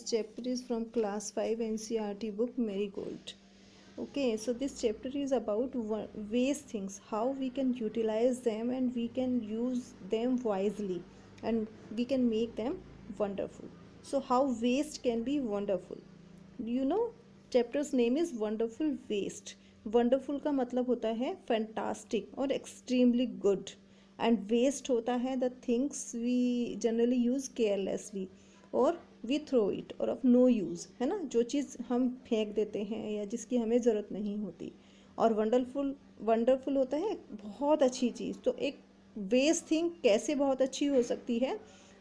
chapter is from class 5 NCERT book Marigold. Okay, so this chapter is about waste things, how we can utilize them and we can use them wisely and we can make them wonderful. So how waste can be wonderful. Chapter's name is Wonderful Waste. Wonderful का मतलब होता है fantastic और extremely good, and waste होता है the things we generally use carelessly और we throw it और of no use, है ना, जो चीज़ हम फेंक देते हैं या जिसकी हमें ज़रूरत नहीं होती. और वंडरफुल वंडरफुल होता है बहुत अच्छी चीज़. तो एक वेस्ट थिंग कैसे बहुत अच्छी हो सकती है,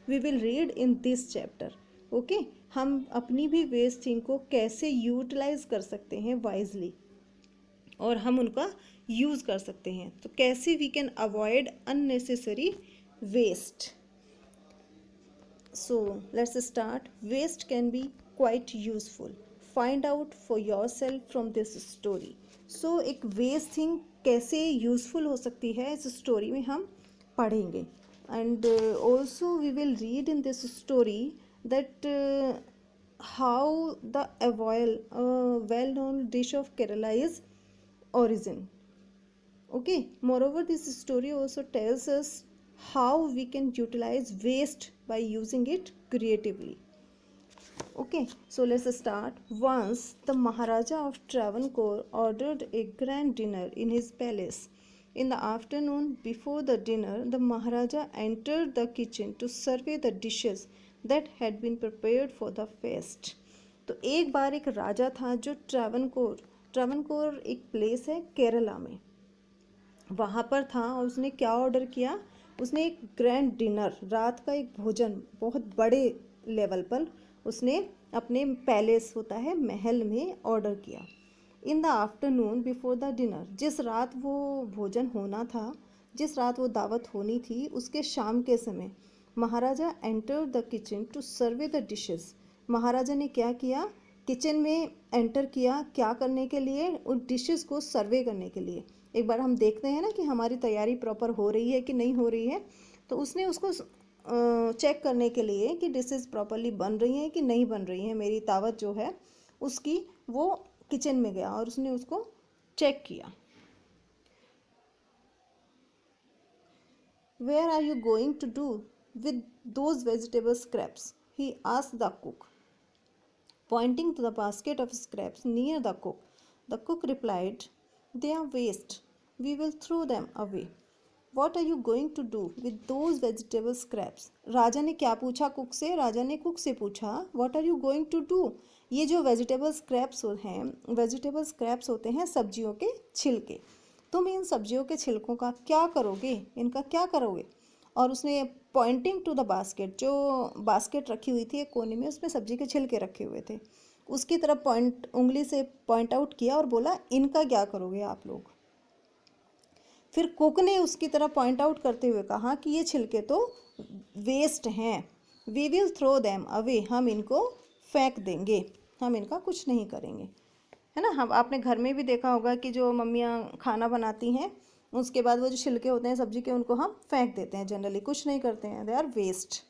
we will read in this chapter. Okay, हम अपनी भी वेस्ट थिंग को कैसे यूटिलाइज कर सकते हैं वाइजली और हम उनका यूज़ कर सकते हैं. तो कैसे we can avoid unnecessary waste. So let's start. Waste can be quite useful. Find out for yourself from this story. So एक waste thing कैसे useful हो सकती है इस story में हम पढ़ेंगे. And also we will read in this story that how the well-known dish of Kerala is origin. Okay. Moreover, this story also tells us how we can utilize waste by using it creatively. Okay, so let's start. Once the Maharaja of Travancore ordered a grand dinner in his palace. In the afternoon before the dinner, the Maharaja entered the kitchen to survey the dishes that had been prepared for the feast. तो एक बार एक राजा था जो ट्रावनकोर एक place है केरला में, वहाँ पर था और उसने क्या ऑर्डर किया, उसने एक ग्रैंड डिनर, रात का एक भोजन बहुत बड़े लेवल पर उसने अपने पैलेस होता है महल में ऑर्डर किया. In the afternoon before the dinner, जिस रात वो भोजन होना था, जिस रात वो दावत होनी थी, उसके शाम के समय maharaja enter the kitchen to survey the dishes. Maharaja ने क्या किया, किचन में एंटर किया, क्या करने के लिए, उन डिशेस को सर्वे करने के लिए. एक बार हम देखते हैं ना कि हमारी तैयारी प्रॉपर हो रही है कि नहीं हो रही है, तो उसने उसको चेक करने के लिए कि डिशेस प्रॉपरली बन रही हैं कि नहीं बन रही हैं, मेरी दावत जो है उसकी, वो किचन में गया और उसने उसको चेक किया. Where are you going to do with those vegetable scraps, he asked the cook, pointing to the basket of scraps near the cook. The cook replied, "They are waste. We will throw them away." "What are you going to do with those vegetable scraps?" राजा ने क्या पूछा cook से, राजा ने cook से पूछा, "What are you going to do?" ये जो vegetable scraps हैं, वेजिटेबल स्क्रैप्स होते हैं सब्जियों के छिलके, तुम इन सब्जियों के छिलकों का क्या करोगे, इनका क्या करोगे. और उसने पॉइंटिंग टू द बास्केट, जो बास्केट रखी हुई थी एक कोने में, उसमें सब्जी के छिलके रखे हुए थे, उसकी तरफ उंगली से पॉइंट आउट किया और बोला, इनका क्या करोगे आप लोग. फिर कुक ने उसकी तरफ पॉइंट आउट करते हुए कहा कि ये छिलके तो वेस्ट हैं, we will throw them away, हम इनको फेंक देंगे, हम इनका कुछ नहीं करेंगे, है ना. हम आपने घर में भी देखा होगा कि जो मम्मियाँ खाना बनाती हैं, उसके बाद वो जो छिलके होते हैं सब्जी के, उनको हम फेंक देते हैं, जनरली कुछ नहीं करते हैं, they are waste.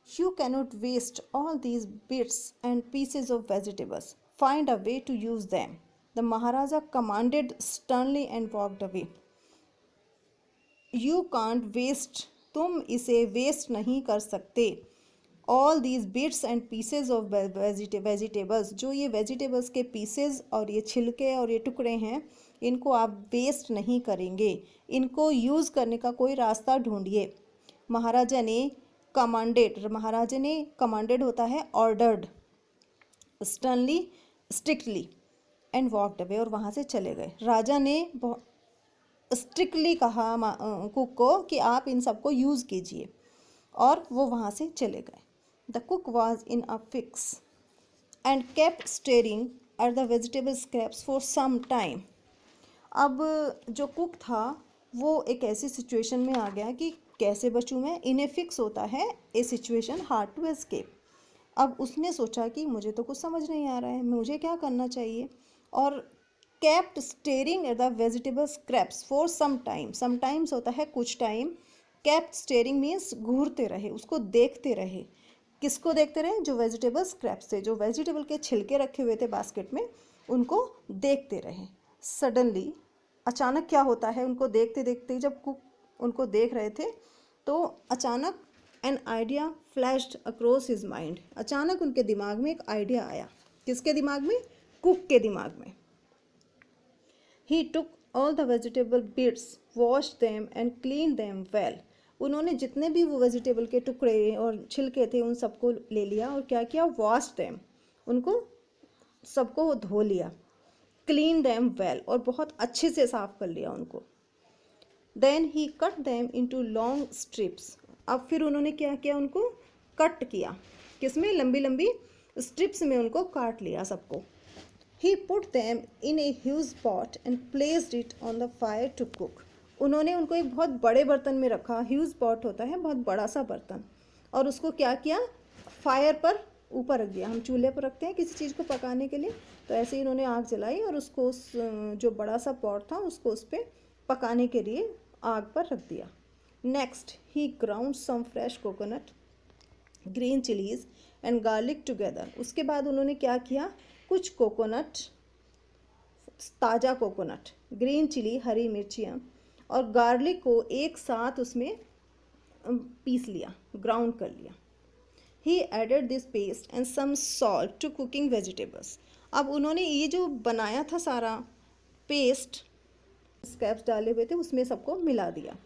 You cannot waste all these bits and pieces of vegetables, find a way to use them. The Maharaja commanded sternly and walked away. You can't waste, तुम इसे वेस्ट नहीं कर सकते. All these bits and pieces of vegetables, जो ये vegetables के pieces और ये छिलके और ये टुकड़े हैं, इनको आप वेस्ट नहीं करेंगे, इनको यूज़ करने का कोई रास्ता ढूंढिए. महाराजा ने कमांडेड होता है ordered, sternly strictly, and walked away, और वहाँ से चले गए. राजा ने स्ट्रिक्टली कहा कुक को कि आप इन सबको यूज़ कीजिए, और वो वहाँ से चले गए. The cook was in a fix and kept staring at the vegetable scraps for some time. अब जो कुक था वो एक ऐसी सिचुएशन में आ गया कि कैसे बचूं मैं, इन्हें फिक्स होता है ए सिचुएशन हार्ड टू एस्केप. अब उसने सोचा कि मुझे तो कुछ समझ नहीं आ रहा है, मुझे क्या करना चाहिए, और kept staring at the vegetable scraps for some time, sometimes होता है कुछ टाइम, केप्ट स्टेरिंग मीन्स घूरते रहे, उसको देखते रहे, किसको देखते रहे? जो वेजिटेबल स्क्रैप्स थे, जो वेजिटेबल के छिलके रखे हुए थे बास्केट में, उनको देखते रहे। सडनली, अचानक क्या होता है, उनको देखते देखते जब कुक उनको देख रहे थे तो अचानक an idea flashed across his mind, अचानक उनके दिमाग में एक आइडिया आया। किसके दिमाग में? कुक के दिमाग में। He took all the vegetable bits, wash them and clean them well. उन्होंने जितने भी वो वेजिटेबल के टुकड़े और छिलके थे उन सबको ले लिया और क्या किया? वॉश देम, उनको सबको धो लिया। क्लीन देम वेल, और बहुत अच्छे से साफ कर लिया उनको। Then he cut them into long strips, अब फिर उन्होंने क्या किया? उनको कट किया। किसमें? लंबी लंबी स्ट्रिप्स में उनको काट लिया सबको। He put them in a huge pot and placed it on the fire to cook. उन्होंने उनको एक बहुत बड़े बर्तन में रखा, ह्यूज पॉट होता है बहुत बड़ा सा बर्तन, और उसको क्या किया? फायर पर ऊपर रख दिया। हम चूल्हे पर रखते हैं किसी चीज़ को पकाने के लिए, तो ऐसे ही इन्होंने आग जलाई और उसको उस जो बड़ा सा पॉट था उसको उस पर पकाने के लिए आग पर रख दिया। Next he ground some fresh coconut, green chillies and garlic together. उसके बाद उन्होंने क्या किया? कुछ कोकोनट, ताज़ा कोकोनट, ग्रीन चिली, हरी मिर्चियाँ और गार्लिक को एक साथ उसमें पीस लिया, ग्राउंड कर लिया। He added this paste and some salt to cooking vegetables. अब उन्होंने ये जो बनाया था सारा पेस्ट, स्क्रैप्स डाले हुए थे, उसमें सबको मिला दिया।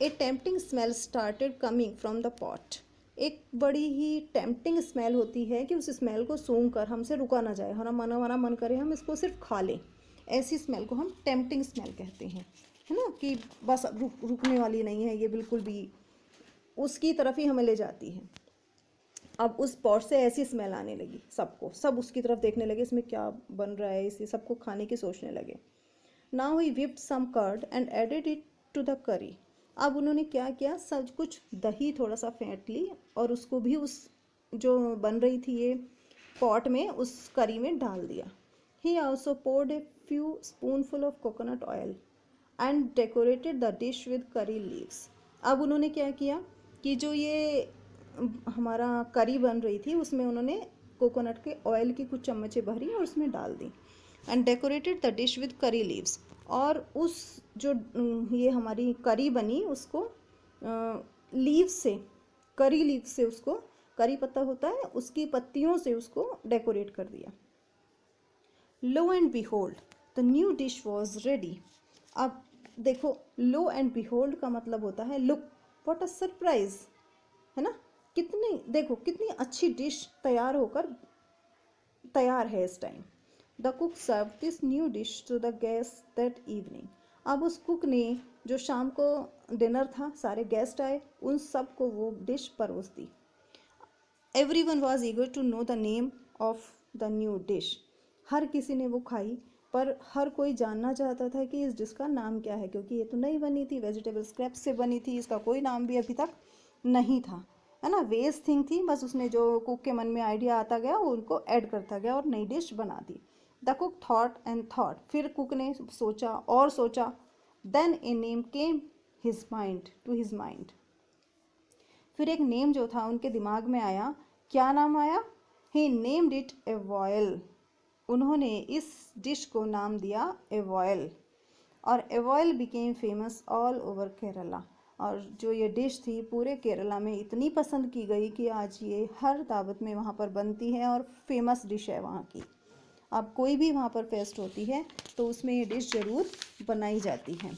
A tempting smell started coming from the pot. एक बड़ी ही टेम्पटिंग स्मेल होती है कि उस स्मेल को सूंघ कर हमसे रुका ना जाए, हमारा मन करे हम इसको सिर्फ खा लें, ऐसी स्मेल को हम टेम्पटिंग स्मेल कहते हैं, है ना, कि बस रुकने वाली नहीं है ये, बिल्कुल भी उसकी तरफ ही हमें ले जाती है। अब उस पॉट से ऐसी स्मेल आने लगी सबको, सब उसकी तरफ देखने लगे, इसमें क्या बन रहा है, इसे सबको खाने की सोचने लगे। Now he whipped some curd and added it to the curry. अब उन्होंने क्या किया? सब कुछ दही थोड़ा सा फेंट ली और उसको भी उस जो बन रही थी ये पॉट में, उस करी में डाल दिया। He also poured a few spoonful of coconut oil and decorated the dish with curry leaves. अब उन्होंने क्या किया कि जो ये हमारा करी बन रही थी उसमें उन्होंने कोकोनट के ऑयल की कुछ चम्मचें भरी और उसमें डाल दी। And decorated the dish with curry leaves, और उस जो ये हमारी करी बनी उसको लीव से, करी लीव से, उसको करी पत्ता होता है उसकी पत्तियों से उसको डेकोरेट कर दिया। Lo and behold the new dish was ready. अब देखो, लो एंड बिहोल्ड का मतलब होता है लुक, व्हाट अ सरप्राइज, है ना, कितनी, देखो कितनी अच्छी डिश तैयार होकर तैयार है इस time. The cook serve this new dish to the guest that evening. अब उस कुक ने जो शाम को डिनर था, सारे गेस्ट आए, उन सब को वो डिश परोस दी। Everyone was eager to know the name of the new dish. हर किसी ने वो खाई, पर हर कोई जानना चाहता था कि इस डिश का नाम क्या है, क्योंकि ये तो नई बनी थी, वेजिटेबल स्क्रैप से बनी थी, इसका कोई नाम भी अभी तक नहीं था, है ना, वेस्ट थिंग थी, बस उसने जो कुक के मन में आइडिया आता गया वो उनको ऐड करता गया और नई डिश बना दी। The cook thought and thought, फिर कुक ने सोचा और सोचा। Then a name came his mind, to his mind. फिर एक नेम जो था उनके दिमाग में आया। क्या नाम आया? He named it avial. उन्होंने इस डिश को नाम दिया एवॉयल, और avial became famous all over Kerala. और जो ये डिश थी पूरे केरला में इतनी पसंद की गई कि आज ये हर दावत में वहाँ पर बनती है और फेमस डिश है वहाँ की। अब कोई भी वहाँ पर फेस्ट होती है तो उसमें ये डिश ज़रूर बनाई जाती है।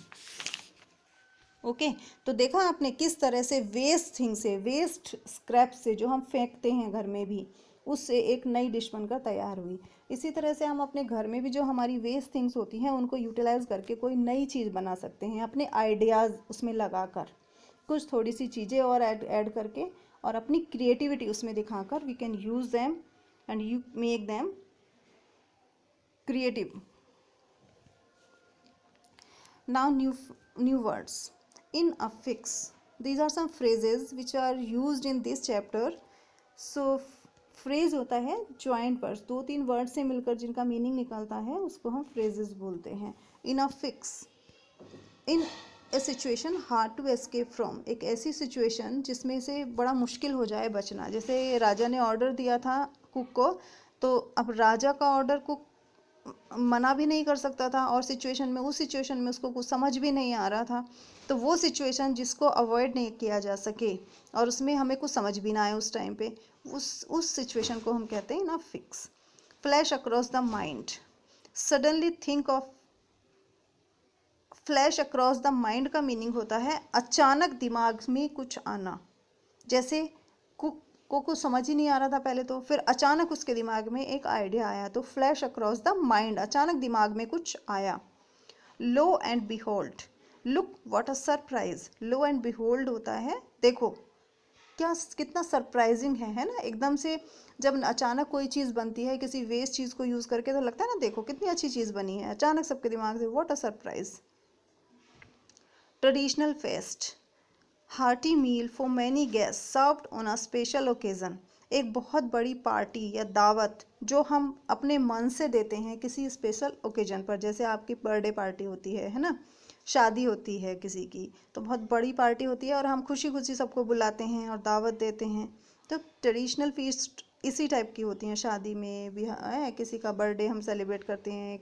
ओके, तो देखा आपने किस तरह से वेस्ट थिंग से, वेस्ट स्क्रैप से जो हम फेंकते हैं घर में भी, उससे एक नई डिश बनकर तैयार हुई। इसी तरह से हम अपने घर में भी जो हमारी वेस्ट थिंग्स होती हैं उनको यूटिलाइज करके कोई नई चीज़ बना सकते हैं, अपने आइडियाज़ उसमें लगाकर, कुछ थोड़ी सी चीज़ें और ऐड करके और अपनी क्रिएटिविटी उसमें दिखाकर we can use them and you make them creative. Now new words in affix. These are some phrases which are used in this chapter. So phrase होता है joint words, 2-3 वर्ड से मिलकर जिनका मीनिंग निकलता है उसको हम phrases बोलते हैं। In affix, in a situation hard to escape from, एक ऐसी सिचुएशन जिसमें से बड़ा मुश्किल हो जाए बचना। जैसे राजा ने ऑर्डर दिया था कुक को, तो अब राजा का ऑर्डर कुक मना भी नहीं कर सकता था, और सिचुएशन में, उस सिचुएशन में उसको कुछ समझ भी नहीं आ रहा था। तो वो सिचुएशन जिसको अवॉइड नहीं किया जा सके और उसमें हमें कुछ समझ भी ना आए उस टाइम पे, उस सिचुएशन को हम कहते हैं ना fix. Flash across the mind, suddenly think of, flash across the mind का मीनिंग होता है अचानक दिमाग में कुछ आना। जैसे कुक को कुछ समझ ही नहीं आ रहा था पहले, तो फिर अचानक उसके दिमाग में एक आइडिया आया, तो फ्लैश अक्रॉस द माइंड, अचानक दिमाग में कुछ आया। Lo and behold, look what a surprise, lo and behold होता है देखो क्या, कितना सरप्राइजिंग है ना। एकदम से जब अचानक कोई चीज़ बनती है किसी वेस्ट चीज़ को यूज़ करके, तो लगता है ना देखो कितनी अच्छी चीज़ बनी है, अचानक सबके दिमाग से, what a surprise. Traditional feast, hearty meal for many guest served on a special occasion, एक बहुत बड़ी पार्टी या दावत जो हम अपने मन से देते हैं किसी स्पेशल ओकेजन पर। जैसे आपकी बर्थडे पार्टी होती है ना, शादी होती है किसी की, तो बहुत बड़ी पार्टी होती है और हम खुशी खुशी सबको बुलाते हैं और दावत देते हैं। तो ट्रेडिशनल फीस्ट इसी टाइप की होती हैं, शादी में भी है, किसी का बर्थडे हम सेलिब्रेट करते हैं,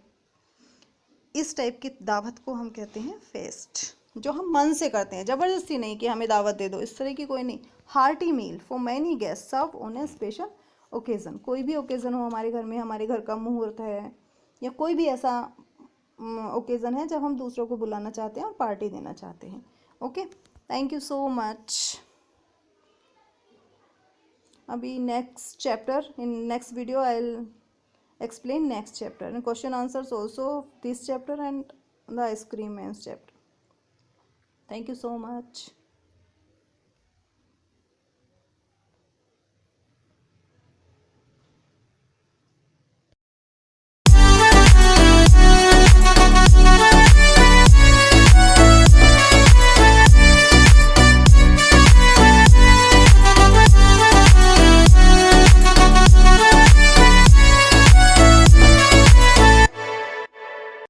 इस टाइप की दावत को हम कहते हैं फेस्ट, जो हम मन से करते हैं, ज़बरदस्ती नहीं कि हमें दावत दे दो, इस तरह की कोई नहीं। Hearty meal for many guest serve on a special occasion, कोई भी ओकेज़न हो हमारे घर में, हमारे घर का मुहूर्त है या कोई भी ऐसा ओकेज़न है जब हम दूसरों को बुलाना चाहते हैं और पार्टी देना चाहते हैं। Okay, thank you so much. अभी next chapter, in next video I will explain next chapter and question answers also this chapter and the ice cream man's chapter. Thank you so much.